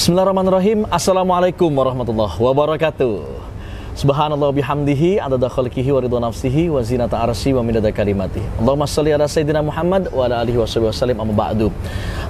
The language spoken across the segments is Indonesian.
Bismillahirrahmanirrahim. Assalamualaikum warahmatullahi wabarakatuh. Subhanallah bihamdihi adada khalqihi wa ridha nafsihi wa zinata arsy wa midada kalimatihi. Allahumma shalli ala sayyidina Muhammad wa ala alihi wasallam amma ba'du.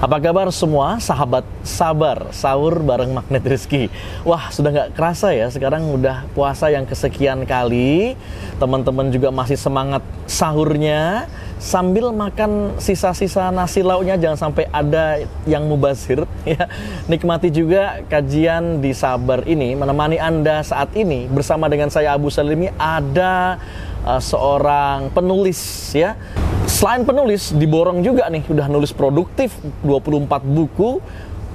Apa kabar semua sahabat sabar sahur bareng Magnet Rezeki? Wah, sudah nggak kerasa ya, sekarang udah puasa yang kesekian kali. Teman-teman juga masih semangat sahurnya sambil makan sisa-sisa nasi lauknya, jangan sampai ada yang mubazir ya. Nikmati juga kajian di Sabar ini. Menemani Anda saat ini bersama dengan saya Abu Salimi ada seorang penulis ya. Selain penulis, diborong juga nih, udah nulis produktif 24 buku,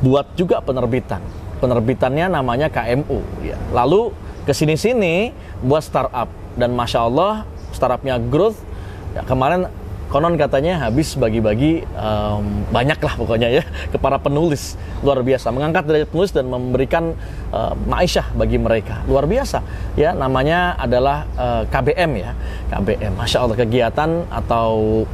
buat juga penerbitan. Penerbitannya namanya KMU ya. Lalu kesini-sini buat startup, dan Masya Allah startupnya growth ya. Kemarin konon katanya habis bagi-bagi banyak lah pokoknya ya ke para penulis. Luar biasa, mengangkat derajat penulis dan memberikan ma'isyah bagi mereka. Luar biasa ya, namanya adalah KBM ya. KBM, Masya Allah, kegiatan atau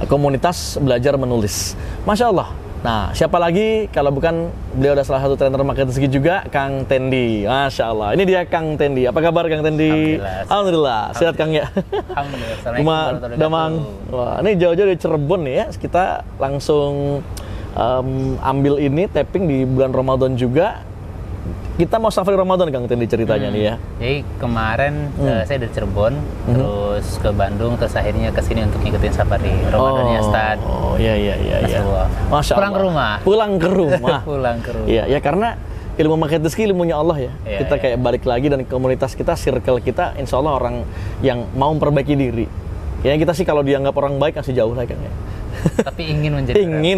komunitas belajar menulis. Masya Allah. Nah, siapa lagi kalau bukan beliau, adalah salah satu trainer Magnet Rezeki juga, Kang Tendi. Masya Allah. Ini dia Kang Tendi. Apa kabar Kang Tendi? Alhamdulillah. Sehat Kang ya? Alhamdulillah. Assalamualaikum. Damang. Wah, ini jauh-jauh dari Cirebon nih ya. Kita langsung ambil ini tapping di bulan Ramadan juga. Kita mau safari Ramadan Kang Tendi ceritanya nih ya. Jadi kemarin saya dari Cirebon, terus ke Bandung, terus akhirnya ke sini untuk ngikutin safari Ramadannya Ustaz. Oh iya. Masya Pulang Allah. ke rumah. Pulang ke rumah. Pulang ke rumah. Iya, ya karena ilmu Magnet Rezeki ilmunya Allah ya. Iya, Kita kayak balik lagi, dan komunitas kita, circle kita, insya Allah orang yang mau memperbaiki diri. Ya kita sih kalau dianggap orang baik masih jauh lah Kang ya. Tapi ingin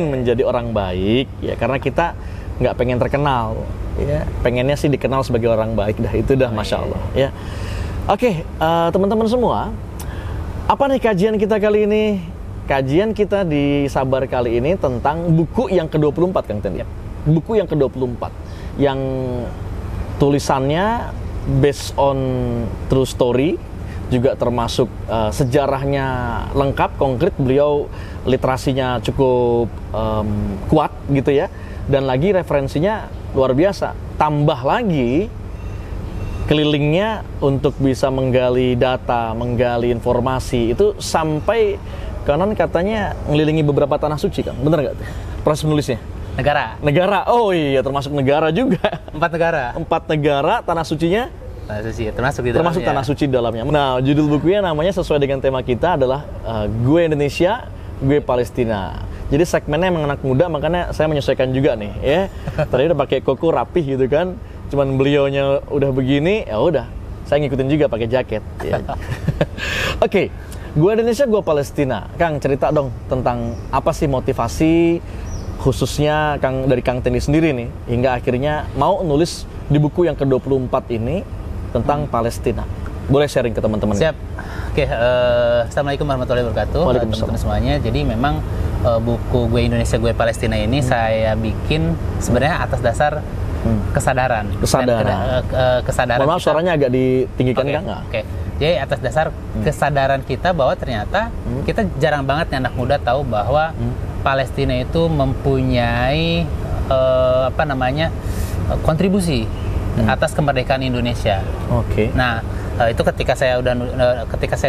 menjadi orang baik ya, karena kita nggak pengen terkenal ya, pengennya sih dikenal sebagai orang baik, dah itu dah Masya Allah ya. Oke, teman-teman semua, apa nih kajian kita kali ini? Kajian kita di Sabar kali ini tentang buku yang ke-24 Kang Tendi. Buku yang ke-24 yang tulisannya based on true story, juga termasuk sejarahnya lengkap, konkret. Beliau literasinya cukup kuat gitu ya, dan lagi referensinya luar biasa. Tambah lagi kelilingnya untuk bisa menggali data, menggali informasi, itu sampai konon katanya ngelilingi beberapa tanah suci Kang. Bener nggak tuh proses menulisnya? Negara, oh iya, termasuk negara juga. 4 negara tanah sucinya. Tanah suci termasuk di dalamnya. Termasuk tanah suci di dalamnya. Nah, judul bukunya namanya sesuai dengan tema kita adalah Gue Indonesia, Gue Palestina. Jadi segmennya emang anak muda, makanya saya menyesuaikan juga nih ya. Tadi udah pakai koko rapih gitu kan, cuman beliaunya udah begini, ya udah saya ngikutin juga pakai jaket ya. Oke, Gue Indonesia, Gue Palestina. Kang, cerita dong tentang apa sih motivasi khususnya dari Kang Tendi sendiri nih, hingga akhirnya mau nulis di buku yang ke-24 ini tentang Palestina. Boleh sharing ke teman-teman? Siap. Oke, Assalamualaikum warahmatullahi wabarakatuh teman-teman semuanya. Jadi memang buku Gue Indonesia, Gue Palestina ini saya bikin sebenarnya atas dasar kesadaran. Kesadaran. Mohon maaf, suaranya agak ditinggikan Kang. Oke. Jadi atas dasar kesadaran kita bahwa ternyata kita jarang banget nih anak muda tahu bahwa Palestina itu mempunyai kontribusi atas kemerdekaan Indonesia. Oke. Nah, itu ketika saya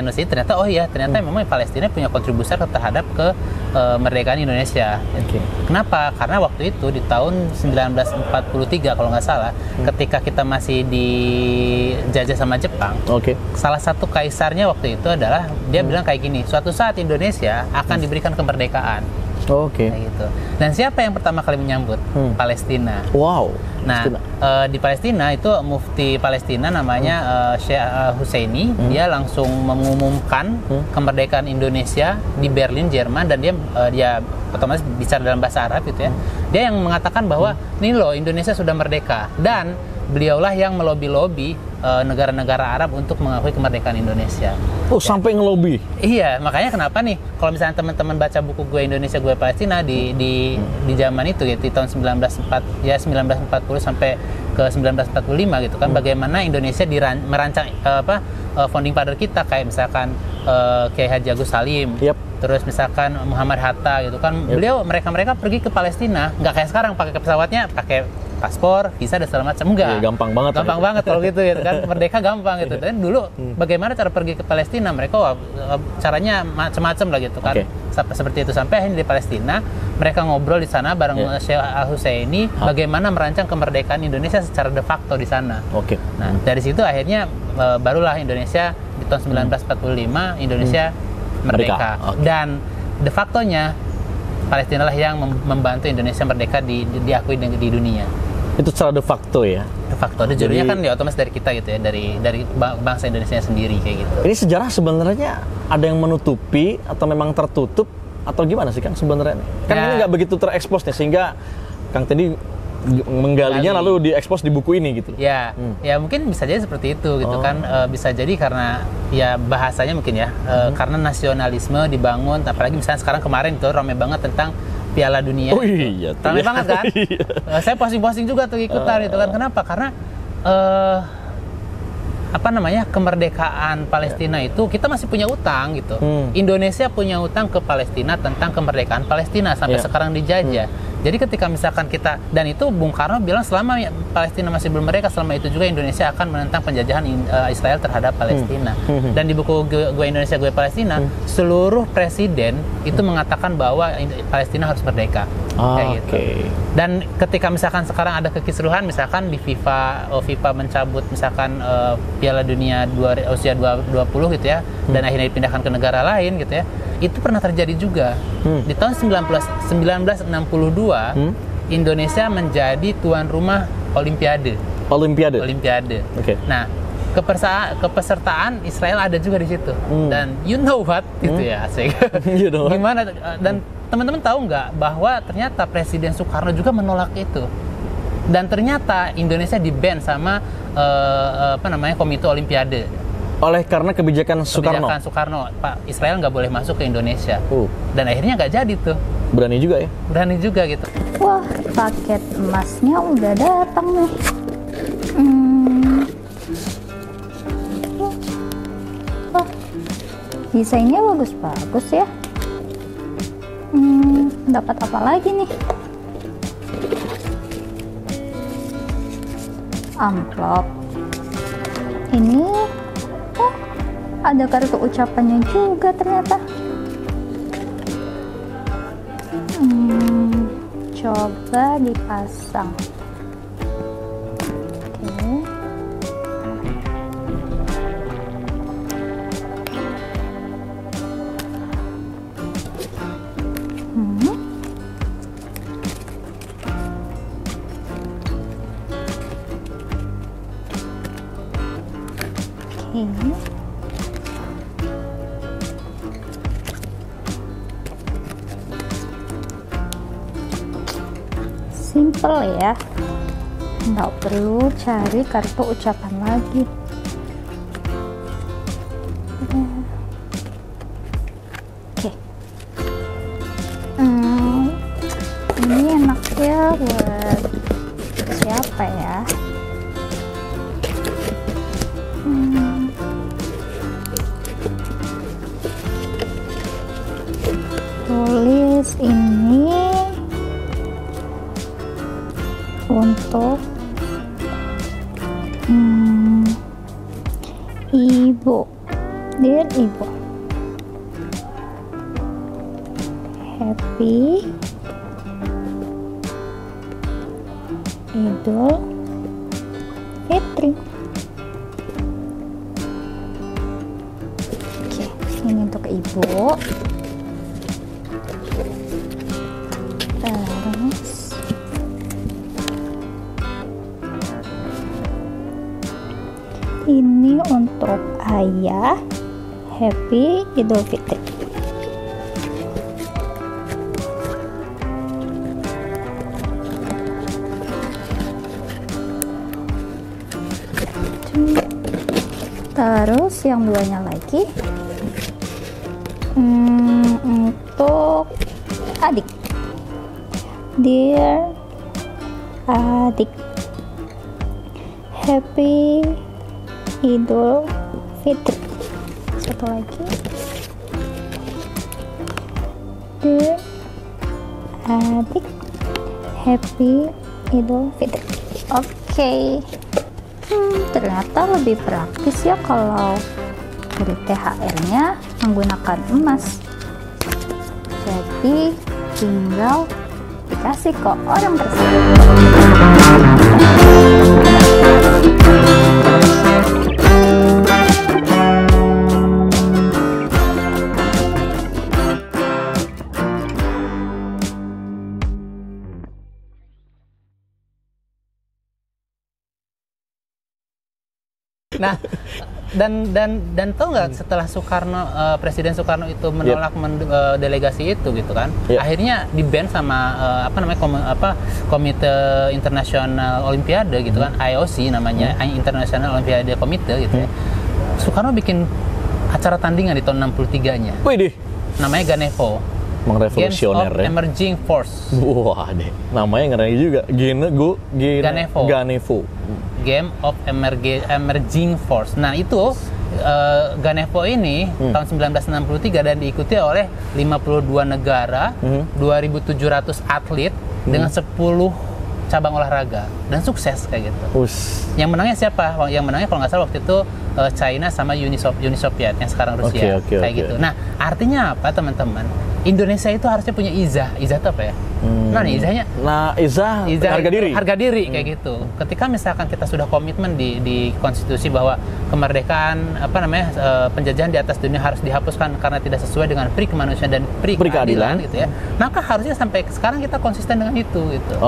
nulis ini, ternyata memang Palestina punya kontribusi terhadap kemerdekaan Indonesia. Okay. Kenapa? Karena waktu itu di tahun 1943 kalau nggak salah, ketika kita masih dijajah sama Jepang, salah satu kaisarnya waktu itu adalah dia bilang kayak gini, suatu saat Indonesia akan diberikan kemerdekaan. Oke. Gitu. Dan siapa yang pertama kali menyambut? Palestina. Wow. Nah, di Palestina itu mufti Palestina namanya Syekh Husseini. Dia langsung mengumumkan kemerdekaan Indonesia di Berlin, Jerman, dan dia otomatis bicara dalam bahasa Arab gitu ya. Dia yang mengatakan bahwa ini loh, Indonesia sudah merdeka, dan beliaulah yang melobi-lobi negara-negara Arab untuk mengakui kemerdekaan Indonesia. Oh, sampai ngelobi? Iya, makanya kenapa nih kalau misalnya teman-teman baca buku Gue Indonesia, Gue Palestina di zaman itu gitu, di tahun 1940 sampai ke 1945 gitu kan, bagaimana Indonesia merancang founding father kita, kayak misalkan Kiai Haji Agus Salim, terus misalkan Muhammad Hatta gitu kan, mereka pergi ke Palestina, nggak kayak sekarang pakai pesawatnya pakai paspor, visa dan segala macam. Enggak. Iya, gampang banget. Gampang banget kalau gitu ya kan. Merdeka gampang gitu. Dan dulu bagaimana cara pergi ke Palestina? Mereka caranya macam-macam lah gitu kan. Seperti itu sampai akhirnya di Palestina mereka ngobrol di sana bareng Syekh Al-Husaini bagaimana merancang kemerdekaan Indonesia secara de facto di sana. Nah, dari situ akhirnya barulah Indonesia di tahun 1945 Indonesia merdeka. Dan de factonya Palestina lah yang membantu Indonesia merdeka diakui di dunia. Itu secara de facto ya. De facto. De jure-nya kan ya otomatis dari kita gitu ya, dari bangsa Indonesia sendiri kayak gitu. Ini sejarah sebenarnya ada yang menutupi atau memang tertutup atau gimana sih Kang sebenarnya? Kan ini nggak begitu terekspos nih sehingga Kang tadi menggalinya lalu diekspos di buku ini gitu. Ya, ya mungkin bisa jadi seperti itu gitu kan. Bisa jadi karena ya bahasanya mungkin ya karena nasionalisme dibangun, apalagi misalnya sekarang kemarin tuh ramai banget tentang Piala Dunia. Oh iya, ramai banget kan. Saya posting-posting juga tuh ikutan itu kan. Kenapa? Karena kemerdekaan Palestina itu kita masih punya utang gitu. Indonesia punya utang ke Palestina tentang kemerdekaan Palestina sampai sekarang dijajah. Jadi ketika misalkan kita, dan itu Bung Karno bilang selama Palestina masih belum merdeka, selama itu juga Indonesia akan menentang penjajahan Israel terhadap Palestina. Dan di buku Gue Indonesia Gue Palestina, seluruh presiden itu mengatakan bahwa Palestina harus merdeka. Kayak gitu. Dan ketika misalkan sekarang ada kekisruhan, misalkan di FIFA mencabut misalkan Piala Dunia usia 20 gitu ya, dan akhirnya dipindahkan ke negara lain gitu ya, itu pernah terjadi juga. Di tahun 1962 Indonesia menjadi tuan rumah Olimpiade. Nah, kepesertaan Israel ada juga di situ. Dan you know what gitu ya, asik. Gimana? Dan teman-teman tahu nggak bahwa ternyata Presiden Soekarno juga menolak itu. Dan ternyata Indonesia di-ban sama Komite Olimpiade. Oleh karena kebijakan Soekarno. Pak Israel nggak boleh masuk ke Indonesia. Dan akhirnya nggak jadi tuh. Berani juga ya? Berani juga gitu. Wah, paket emasnya udah datang nih. Wah, desainnya bagus-bagus ya. Dapat apa lagi nih? Amplop. Ini ada kartu ucapannya juga ternyata. Coba dipasang. Oke. Oke. Simple ya, nggak perlu cari kartu ucapan lagi. Oke. Ini enaknya buat siapa ya? Tulis ini untuk Ibu, dear Ibu, Happy Idul Fitri. Oke, ini untuk Ibu. Terus ini untuk Ayah, Happy Idul Fitri. Terus yang duanya lagi untuk adik, dear adik, Happy Idul Fitri. Satu lagi, dear adik, Happy Idul Fitri. Oke. Ternyata lebih praktis ya kalau beri THR-nya menggunakan emas. Jadi tinggal dikasih ke orang tersebut. Nah, dan tau nggak setelah Soekarno, Presiden Soekarno itu menolak delegasi itu gitu kan, akhirnya di ban sama Komite Internasional Olimpiade gitu kan, IOC namanya, International Olimpiade Committee gitu ya. Soekarno bikin acara tandingan di tahun 63-nya. Wih, namanya Ganevo. Revolusioner Games of Emerging Force. Wah deh, namanya ngeri juga. Ganevo. Game of Emerging Force. Nah itu Ganevo ini tahun 1963 dan diikuti oleh 52 negara, 2.700 atlet dengan 10 cabang olahraga dan sukses kayak gitu. Yang menangnya siapa? Yang menangnya kalau nggak salah waktu itu China sama Uni Soviet yang sekarang Rusia kayak gitu. Nah artinya apa teman-teman? Indonesia itu harusnya punya izah itu apa ya? Nah nih izahnya. Nah izah harga diri kayak gitu. Ketika misalkan kita sudah komitmen di konstitusi bahwa kemerdekaan penjajahan di atas dunia harus dihapuskan karena tidak sesuai dengan pri kemanusiaan dan pri keadilan gitu ya. Maka harusnya sampai sekarang kita konsisten dengan itu gitu.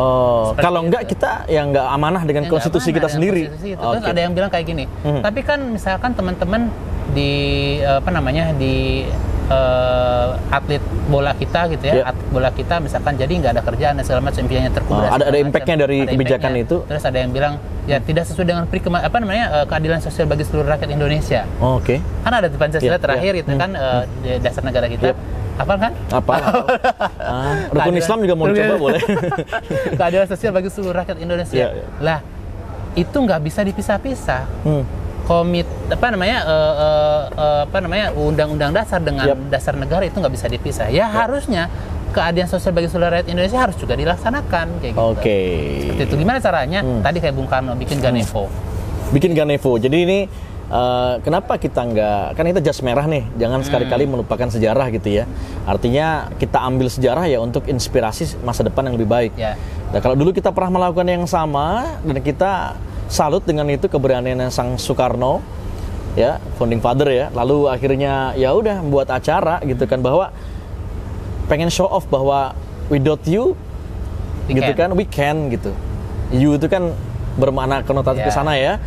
Kalau enggak kita yang enggak amanah dengan konstitusi kita sendiri. Terus ada yang bilang kayak gini. Tapi kan misalkan teman-teman di atlet bola kita gitu ya, atlet bola kita misalkan jadi nggak ada kerjaan dan segala macam impiannya terkubur. Ada impact-nya dari kebijakan itu. Terus ada yang bilang ya tidak sesuai dengan keadilan sosial bagi seluruh rakyat Indonesia. Oke. Kan ada di Pancasila terakhir itu kan dasar negara kita. Apa kan? Apa? Rukun Islam juga mau dicoba boleh. Keadilan sosial bagi seluruh rakyat Indonesia. Lah itu nggak bisa dipisah-pisah. Undang-undang dasar dengan dasar negara itu nggak bisa dipisah. Ya harusnya keadilan sosial bagi seluruh rakyat Indonesia harus juga dilaksanakan kayak gitu. Seperti itu. Gimana caranya? Tadi kayak Bung Karno bikin Ganevo. Jadi ini kenapa kita nggak, kan kita jas merah nih, jangan sekali-kali melupakan sejarah gitu ya. Artinya kita ambil sejarah ya untuk inspirasi masa depan yang lebih baik. Nah kalau dulu kita pernah melakukan yang sama dan kita salut dengan itu keberanian Sang Soekarno ya, founding father ya, lalu akhirnya ya udah membuat acara gitu kan, bahwa pengen show off bahwa without you we can gitu. You itu kan bermakna konotatif ke sana ya.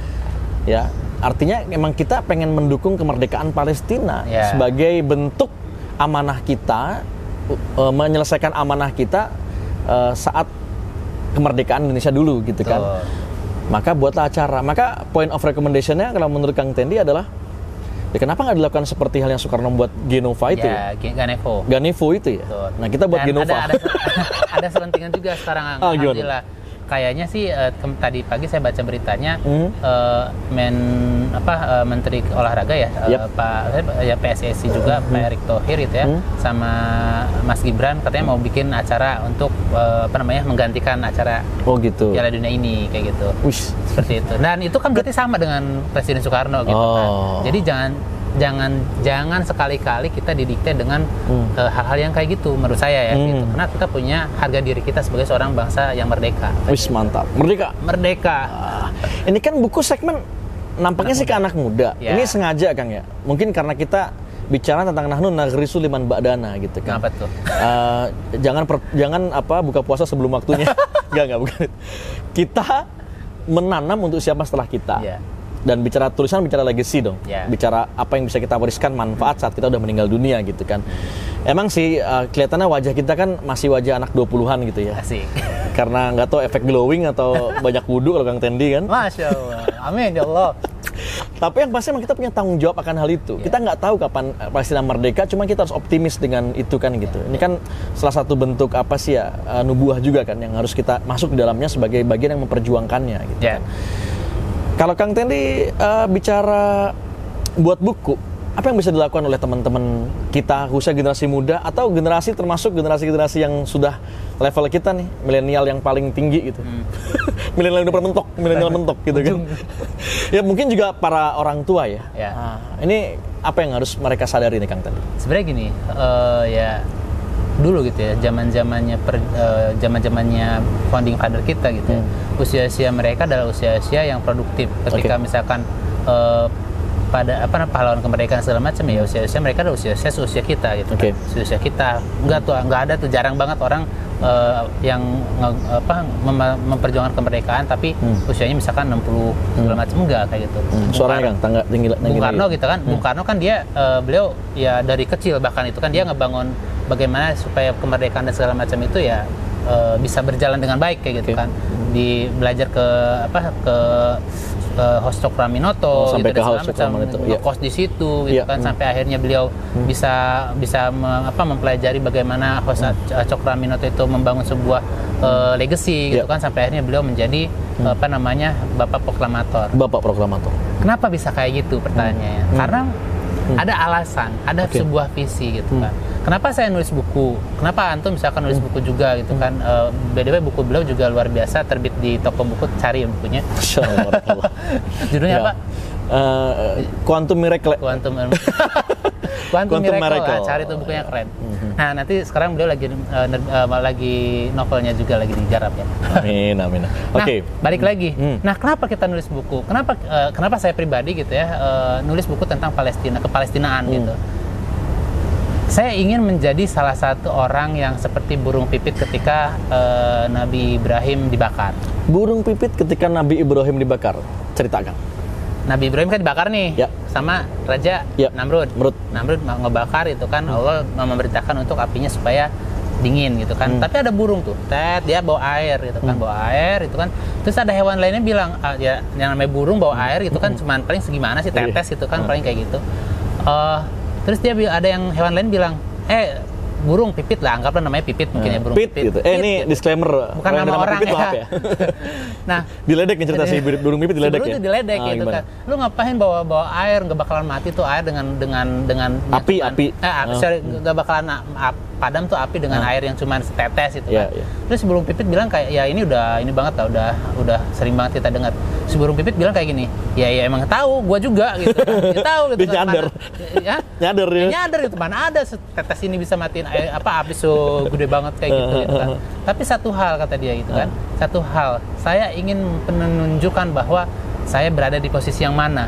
Artinya memang kita pengen mendukung kemerdekaan Palestina sebagai bentuk amanah kita, menyelesaikan amanah kita saat kemerdekaan Indonesia dulu gitu kan. Maka buatlah acara. Maka point of recommendation-nya kalau menurut Kang Tendi adalah ya kenapa nggak dilakukan seperti hal yang Soekarno buat Genova itu? Ganevo itu ya. Betul. Nah kita buat Genova. Ada selentingan juga sekarang. Alhamdulillah. Kayaknya sih tadi pagi saya baca beritanya Menteri Olahraga ya, PSSI juga Pak Erick Thohir itu ya, sama Mas Gibran katanya mau bikin acara untuk menggantikan acara Piala Dunia ini kayak gitu. Seperti itu. Dan itu kan berarti sama dengan Presiden Soekarno gitu kan. Jadi jangan sekali-kali kita didikte dengan hal-hal yang kayak gitu menurut saya ya gitu. Karena kita punya harga diri kita sebagai seorang bangsa yang merdeka. Mantap. Merdeka. Ini kan buku segmen nampaknya sih ke anak muda. Ini sengaja Kang ya. Mungkin karena kita bicara tentang nahnu naghrisu liman ba'dana gitu kan. Kenapa tuh? Jangan buka puasa sebelum waktunya. Enggak bukan. Kita menanam untuk siapa setelah kita. Dan bicara tulisan, bicara legacy dong. Bicara apa yang bisa kita wariskan manfaat saat kita udah meninggal dunia gitu kan. Emang sih kelihatannya wajah kita kan masih wajah anak 20-an gitu ya. Asik. Karena nggak tahu efek glowing atau banyak wudhu kalau Kang Tendi kan. Masya Allah. Amin ya Allah. Tapi yang pasti memang kita punya tanggung jawab akan hal itu. Kita nggak tahu kapan Palestina merdeka, cuma kita harus optimis dengan itu kan gitu. Ini kan salah satu bentuk nubuah juga kan yang harus kita masuk di dalamnya sebagai bagian yang memperjuangkannya gitu. Kalau Kang Tendi bicara buat buku, apa yang bisa dilakukan oleh teman-teman kita, khususnya generasi muda atau termasuk generasi yang sudah level kita nih, milenial yang paling tinggi gitu. milenial mentok gitu kan. Ya mungkin juga para orang tua ya. Nah, ini apa yang harus mereka sadari nih Kang tadi? Sebenarnya gini, ya dulu gitu ya, zaman-zamannya founding father kita gitu ya. Usia-usia mereka adalah usia-usia yang produktif. Ketika misalkan pada pahlawan kemerdekaan segala macam ya, usia-usia mereka adalah usia kita gitu kan. Usia kita nggak ada tuh, jarang banget orang yang memperjuangkan kemerdekaan tapi usianya misalkan 60 segala macam, enggak kayak gitu. Suaranya Kang tinggi Bung Karno gitu kan. Bung Karno kan dia beliau ya dari kecil bahkan itu kan dia ngebangun bagaimana supaya kemerdekaan dan segala macam itu ya bisa berjalan dengan baik kayak gitu kan. Belajar ke Host Cokraminoto sampai gitu, ke Host Cokraminoto ngekos di situ gitu kan, sampai akhirnya beliau bisa mempelajari bagaimana Host Cokraminoto itu membangun sebuah legacy gitu kan, sampai akhirnya beliau menjadi Bapak Proklamator. Kenapa bisa kayak gitu pertanyaannya? Karena ada alasan, ada sebuah visi gitu kan. Kenapa saya nulis buku? Kenapa antum misalkan nulis buku juga gitu kan? By the way, buku beliau juga luar biasa, terbit di toko buku, cari bukunya. Judulnya apa? Quantum Miracle. Quantum Miracle. Cari tuh bukunya, keren. Nah, nanti sekarang beliau lagi novelnya juga lagi digarap ya. Amin. Oke. Balik lagi. Nah, kenapa kita nulis buku? Kenapa saya pribadi gitu ya nulis buku tentang Palestina, kepalestinaan gitu? Saya ingin menjadi salah satu orang yang seperti burung pipit ketika Nabi Ibrahim dibakar. Burung pipit ketika Nabi Ibrahim dibakar. Ceritakan. Nabi Ibrahim kan dibakar nih sama Raja Namrud. Namrud ngebakar itu kan, Allah memberitakan untuk apinya supaya dingin gitu kan. Tapi ada burung tuh, dia bawa air gitu kan, bawa air itu kan. Terus ada hewan lainnya bilang, ya yang namanya burung bawa air gitu kan, cuman paling segimana sih, tetes gitu kan, paling kayak gitu. Terus ada yang hewan lain bilang, burung pipit lah, anggaplah namanya pipit mungkin ya, burung pipit. Gitu. Ini disclaimer, bukan nama orang pipit, maaf ya. Nah, diledek nih cerita si burung pipit, diledek ya. Itu diledek gitu kan. Lu ngapain bawa air, nggak bakalan mati tuh air dengan api. Nggak bakalan padam tuh api dengan air yang cuma setetes itu kan. Terus si burung pipit bilang kayak, ya ini banget lah, udah sering banget kita dengar. Si burung pipit bilang kayak gini, ya emang tahu, gua juga gitu kan. Dia tahu gitu kan. Nyadar gitu, mana ada setetes ini bisa matiin api so gede banget kayak gitu kan. Tapi satu hal kata dia gitu kan. Satu hal, saya ingin menunjukkan bahwa saya berada di posisi yang mana.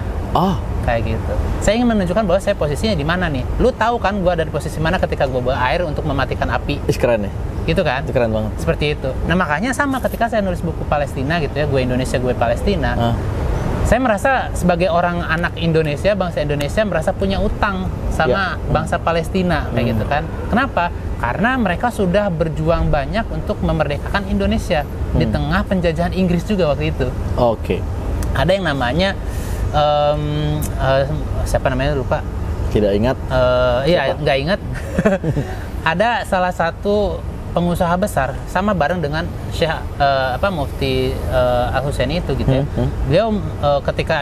Kayak gitu. Saya ingin menunjukkan bahwa saya posisinya di mana nih. Lu tahu kan gue ada di posisi mana ketika gue bawa air untuk mematikan api. Keren ya. Gitu kan? Keren banget. Seperti itu. Nah, makanya sama ketika saya nulis buku Palestina gitu ya, gue Indonesia, gue Palestina. Saya merasa sebagai orang anak Indonesia, bangsa Indonesia merasa punya utang sama bangsa Palestina kayak gitu kan. Kenapa? Karena mereka sudah berjuang banyak untuk memerdekakan Indonesia di tengah penjajahan Inggris juga waktu itu. Ada yang namanya siapa namanya lupa. Tidak ingat. Iya, nggak ingat. Ada salah satu pengusaha besar sama bareng dengan Syekh Mufti Al-Husaini itu gitu ya. Beliau ketika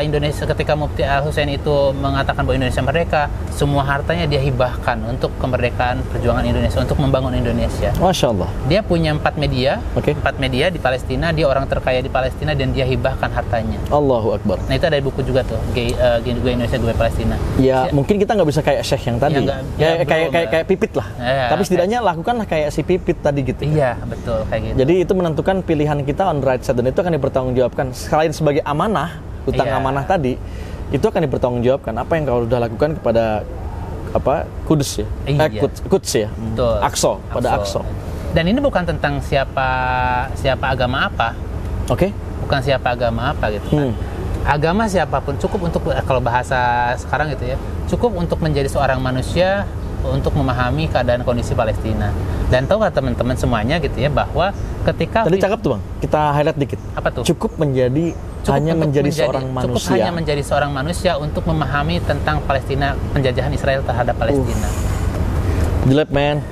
Mufti Al-Husaini itu mengatakan bahwa Indonesia merdeka, semua hartanya dia hibahkan untuk kemerdekaan perjuangan Indonesia, untuk membangun Indonesia. Masya Allah. Dia punya 4 media, 4 media di Palestina, dia orang terkaya di Palestina dan dia hibahkan hartanya. Allahu Akbar. Nah, itu ada buku juga tuh, Gue Indonesia, Gue Palestina. Ya, mungkin kita nggak bisa kayak Syekh yang tadi. Kayak Pipit lah. Tapi setidaknya lakukanlah kayak si Pipit tadi gitu. Iya, betul kayak gitu. Jadi itu menentukan pilihan kita on the right side, dan itu akan dipertanggungjawabkan. Selain sebagai amanah, utang amanah tadi, itu akan dipertanggungjawabkan. Apa yang kau sudah lakukan kepada Kudus ya? Quds ya? Betul. Aqsa. Dan ini bukan tentang siapa agama apa. Bukan siapa agama apa gitu kan. Agama siapapun cukup untuk, kalau bahasa sekarang gitu ya, cukup untuk menjadi seorang manusia untuk memahami keadaan kondisi Palestina. Dan tahu teman-teman semuanya gitu ya, bahwa ketika tadi cakep tuh Bang, kita highlight dikit. Apa tuh? Cukup menjadi seorang manusia. Cukup hanya menjadi seorang manusia untuk memahami tentang Palestina, penjajahan Israel terhadap Palestina. Jelek man.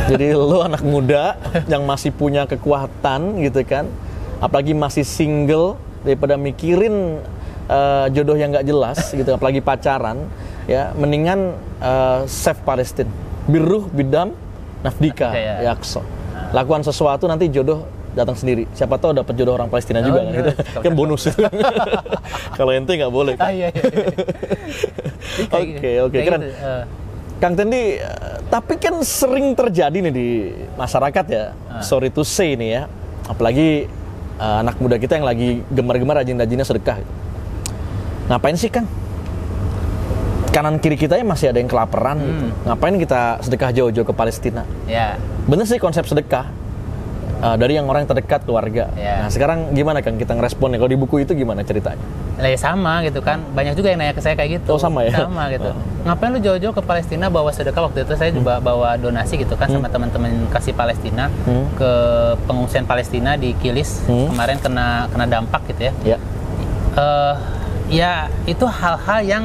Jadi lo anak muda yang masih punya kekuatan gitu kan, apalagi masih single, daripada mikirin jodoh yang nggak jelas gitu, apalagi pacaran ya, mendingan save Palestina, birruh bidam nafdika ya Aqsa. Lakukan sesuatu, nanti jodoh datang sendiri. Siapa tahu dapat jodoh orang Palestina juga kan, gitu. Kan bonus itu. Kalau ente nggak boleh. Iya. Oke, keren. Kang Tendi, tapi kan sering terjadi nih di masyarakat ya, sorry to say nih ya, apalagi anak muda kita yang lagi gemar-gemar rajin-rajinnya sedekah. Ngapain sih Kang? Kanan kiri kita ya masih ada yang kelaparan gitu. Ngapain kita sedekah jauh-jauh ke Palestina? Ya. Bener sih konsep sedekah dari yang orang yang terdekat keluarga. Ya. Nah sekarang gimana Kang kita ngeresponnya? Kalau di buku itu gimana ceritanya? Ya sama gitu kan, banyak juga yang nanya ke saya kayak gitu. Oh sama ya? Sama gitu. Ngapain lu jauh-jauh ke Palestina bawa sedekah? Waktu itu saya juga bawa donasi gitu kan sama teman-teman kasih Palestina ke pengungsian Palestina di Kilis kemarin kena dampak gitu ya. Ya. Ya itu hal-hal yang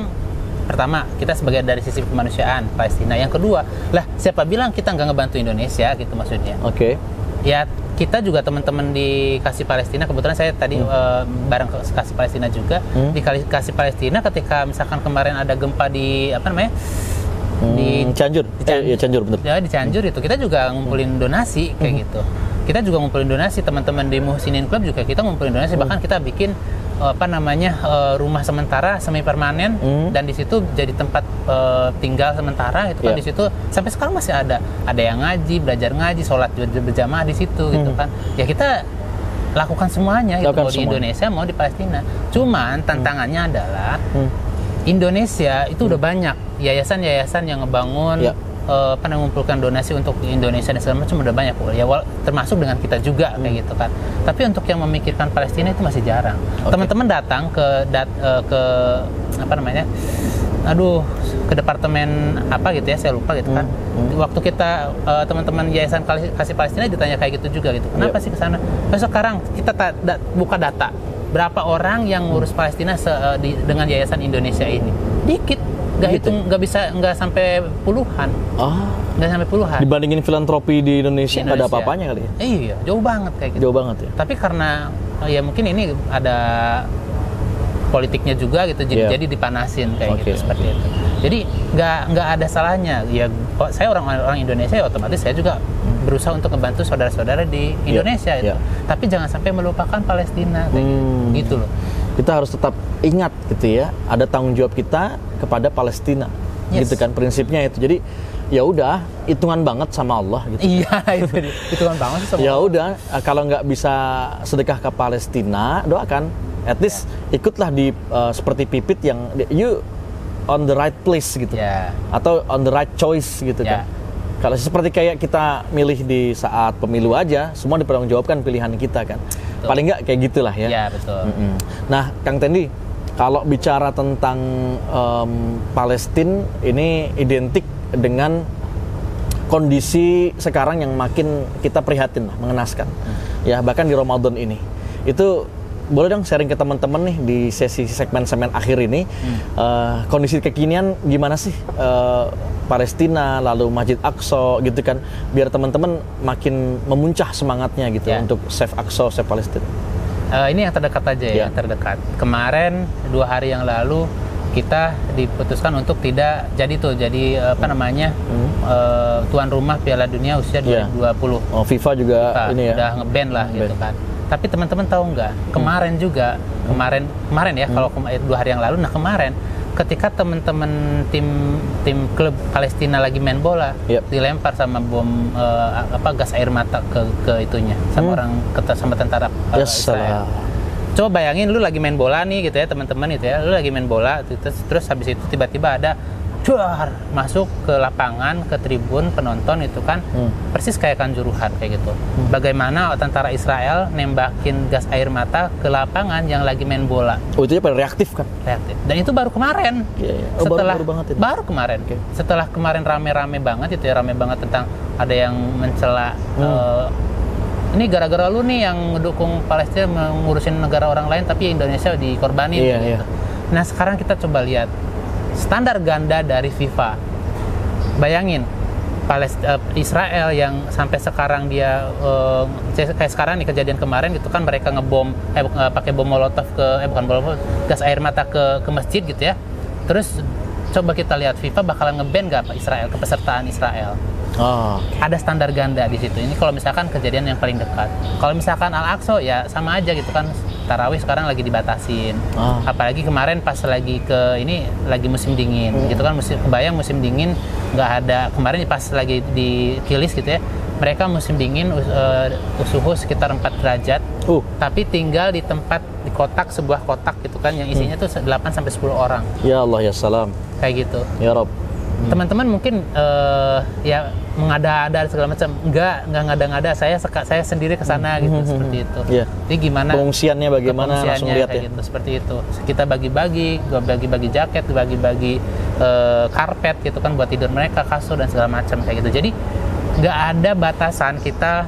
pertama kita sebagai dari sisi kemanusiaan Palestina. Yang kedua, lah siapa bilang kita nggak ngebantu Indonesia gitu maksudnya? Oke. Ya kita juga teman-teman di Kasih Palestina, kebetulan saya tadi bareng Kasih Palestina juga di Kasih Palestina ketika misalkan kemarin ada gempa di apa namanya di Cianjur, Cianjur bener. Ya di Cianjur itu kita juga ngumpulin donasi kayak gitu. Kita juga ngumpulin donasi, teman-teman di Muhsinin Club juga kita ngumpulin donasi, bahkan kita bikin rumah sementara semi permanen dan di situ jadi tempat tinggal sementara itu kan. Di situ sampai sekarang masih ada yang ngaji, belajar ngaji, sholat berjamaah di situ gitu kan. Ya kita lakukan semuanya gitu, mau di Indonesia mau di Palestina. Cuman tantangannya adalah Indonesia itu udah banyak yayasan-yayasan yang ngebangun mengumpulkan donasi untuk Indonesia dan segala macam udah banyak ya, termasuk dengan kita juga kayak gitu kan. Tapi untuk yang memikirkan Palestina itu masih jarang. Teman-teman datang ke ke departemen apa gitu ya, saya lupa gitu kan. Waktu kita teman-teman yayasan Kasih Palestina ditanya kayak gitu juga gitu. Kenapa sih ke sana? Sekarang kita buka data berapa orang yang ngurus Palestina dengan yayasan Indonesia ini? Dikit. Nggak sampai puluhan. Nggak sampai puluhan. Dibandingin filantropi di Indonesia nggak ada apa-apanya kali ya? Iya, jauh banget kayak gitu. Jauh banget ya. Tapi karena ya mungkin ini ada politiknya juga gitu, jadi dipanasin kayak gitu seperti itu. Jadi nggak ada salahnya. Ya, saya orang Indonesia ya otomatis saya juga berusaha untuk membantu saudara-saudara di Indonesia itu. Tapi jangan sampai melupakan Palestina kayak gitu loh. Kita harus tetap ingat gitu ya, ada tanggung jawab kita kepada Palestina, gitu kan prinsipnya itu. Jadi ya udah hitungan banget sama Allah gitu. Iya itu hitungan banget sama ya udah kalau nggak bisa sedekah ke Palestina, doakan, at least ikutlah di seperti Pipit yang you on the right place gitu, atau on the right choice gitu kan. Kalau seperti kayak kita milih di saat pemilu aja, semua dipertanggungjawabkan pilihan kita kan. Betul. Paling nggak kayak gitulah ya. Iya betul. Nah, Kang Tendi, kalau bicara tentang Palestina ini identik dengan kondisi sekarang yang makin kita prihatin, mengenaskan. Ya bahkan di Ramadan ini, itu boleh dong sharing ke teman-teman nih di sesi segmen-segmen akhir ini, kondisi kekinian gimana sih Palestina, lalu Masjid Aqsa gitu kan, biar teman-teman makin memuncah semangatnya gitu untuk save Aqsa, save Palestina. Ini yang terdekat aja ya, terdekat. Kemarin 2 hari yang lalu kita diputuskan untuk tidak jadi tuan rumah Piala Dunia usia 2020. FIFA juga ini ya. Udah nge-ban lah gitu kan. Tapi teman-teman tahu nggak? Kemarin juga, kemarin ya, kalau 2 hari yang lalu, kemarin ketika teman-teman tim klub Palestina lagi main bola, dilempar sama bom gas air mata ke itunya sama sama tentara Israel. Coba bayangin lu lagi main bola nih gitu ya teman-teman itu ya, lu lagi main bola terus habis itu tiba-tiba ada masuk ke lapangan, ke tribun penonton itu kan, persis kayak Kanjuruhan kayak gitu. Bagaimana tentara Israel nembakin gas air mata ke lapangan yang lagi main bola. Oh itu ya pada reaktif kan? Reaktif. Dan itu baru kemarin. Baru kemarin. Setelah kemarin rame-rame banget itu ya, rame banget tentang ada yang mencela ini gara-gara lu nih yang ngedukung Palestina mengurusin negara orang lain tapi Indonesia dikorbanin gitu. Nah sekarang kita coba lihat standar ganda dari FIFA. Bayangin Israel yang sampai sekarang dia kayak sekarang nih kejadian kemarin gitu kan, mereka ngebom pakai bom molotov gas air mata ke masjid gitu ya. Terus coba kita lihat FIFA bakalan nge-ban nggak Israel, kepesertaan Israel. Ah, Ada standar ganda di situ. Ini kalau misalkan kejadian yang paling dekat. Kalau misalkan Al-Aqsa ya sama aja gitu kan. Tarawih sekarang lagi dibatasin. Apalagi kemarin pas lagi lagi musim dingin gitu kan, kebayang musim dingin nggak ada. Kemarin pas lagi di Kilis gitu ya, mereka musim dingin suhu sekitar 4 derajat. Tapi tinggal di kotak, sebuah kotak gitu kan, yang isinya tuh 8 sampai 10 orang. ya Allah ya salam. Kayak gitu. Ya Rob. Teman-teman mungkin ya mengada-ada segala macam. Enggak ngada-ngada. Saya sendiri ke sana gitu, seperti itu. Iya. Jadi gimana Pengungsiannya bagaimana, langsung lihat kayak ya. gitu, seperti itu. Kita bagi-bagi jaket, bagi-bagi karpet gitu kan buat tidur mereka, kasur dan segala macam kayak gitu. Jadi nggak ada batasan, kita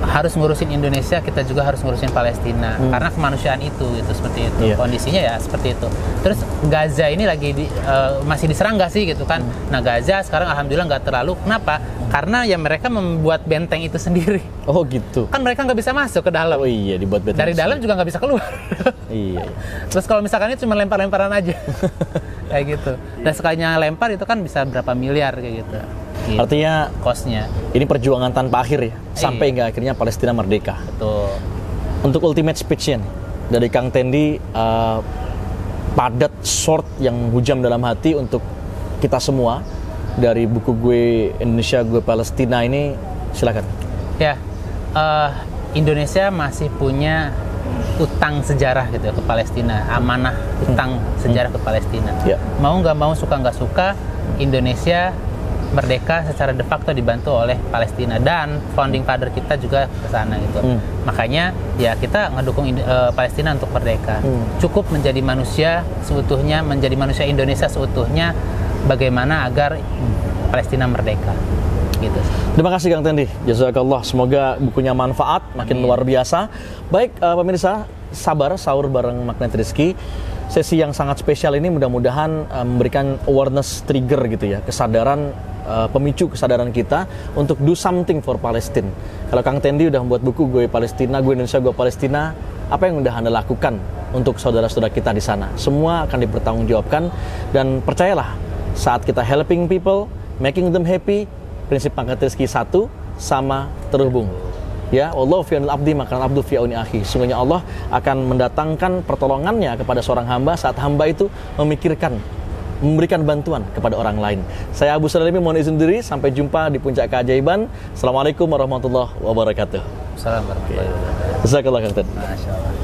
harus ngurusin Indonesia, kita juga harus ngurusin Palestina karena kemanusiaan itu gitu, seperti itu. Iya. Kondisinya ya seperti itu. Terus Gaza ini lagi masih diserang nggak sih gitu kan? Nah, Gaza sekarang alhamdulillah nggak terlalu. Kenapa? Karena ya mereka membuat benteng itu sendiri. Oh gitu. Kan mereka nggak bisa masuk ke dalam. Oh iya, dibuat benteng. Dari dalam juga nggak bisa keluar. Iya. Terus kalau misalkan itu cuma lempar-lemparan aja, kayak gitu. Dan sekalinya lempar itu kan bisa berapa miliar kayak gitu. Artinya Cost-nya. ini perjuangan tanpa akhir ya, sampai hingga akhirnya Palestina merdeka. Betul. Untuk ultimate speech-nya nih, dari Kang Tendi, padat, short, yang hujam dalam hati untuk kita semua, dari buku gue Indonesia Gue Palestina ini, silakan. Ya, Indonesia masih punya utang sejarah gitu ya ke Palestina, amanah utang sejarah ke Palestina. Ya. Mau nggak mau, suka nggak suka, Indonesia merdeka secara de facto dibantu oleh Palestina, dan founding father kita juga ke sana gitu. Makanya ya kita ngedukung Palestina untuk merdeka. Cukup menjadi manusia seutuhnya, menjadi manusia Indonesia seutuhnya, bagaimana agar Palestina merdeka. Gitu. Terima kasih Kang Tendi, jazakallah. Semoga bukunya manfaat, makin luar biasa. Baik pemirsa, sabar sahur bareng Magnet Rizky. Sesi yang sangat spesial ini mudah-mudahan memberikan awareness, trigger gitu ya, kesadaran, pemicu kesadaran kita untuk do something for Palestine. Kalau Kang Tendi udah membuat buku Gue Palestina, Gue Indonesia, Gue Palestina, apa yang udah Anda lakukan untuk saudara-saudara kita di sana? Semua akan dipertanggungjawabkan, dan percayalah, saat kita helping people, making them happy, prinsip Magnet Rizky 1 sama terhubung. Ya, Allah fi aunil abdi maka abdu fi auni akhi. Sungguhnya Allah akan mendatangkan pertolongannya kepada seorang hamba saat hamba itu memikirkan, memberikan bantuan kepada orang lain. Saya Abu Salalimi mohon izin diri, sampai jumpa di puncak keajaiban. Assalamualaikum warahmatullahi wabarakatuh. Assalamualaikum warahmatullahi wabarakatuh. Jazakallah khairan. Masya Allah.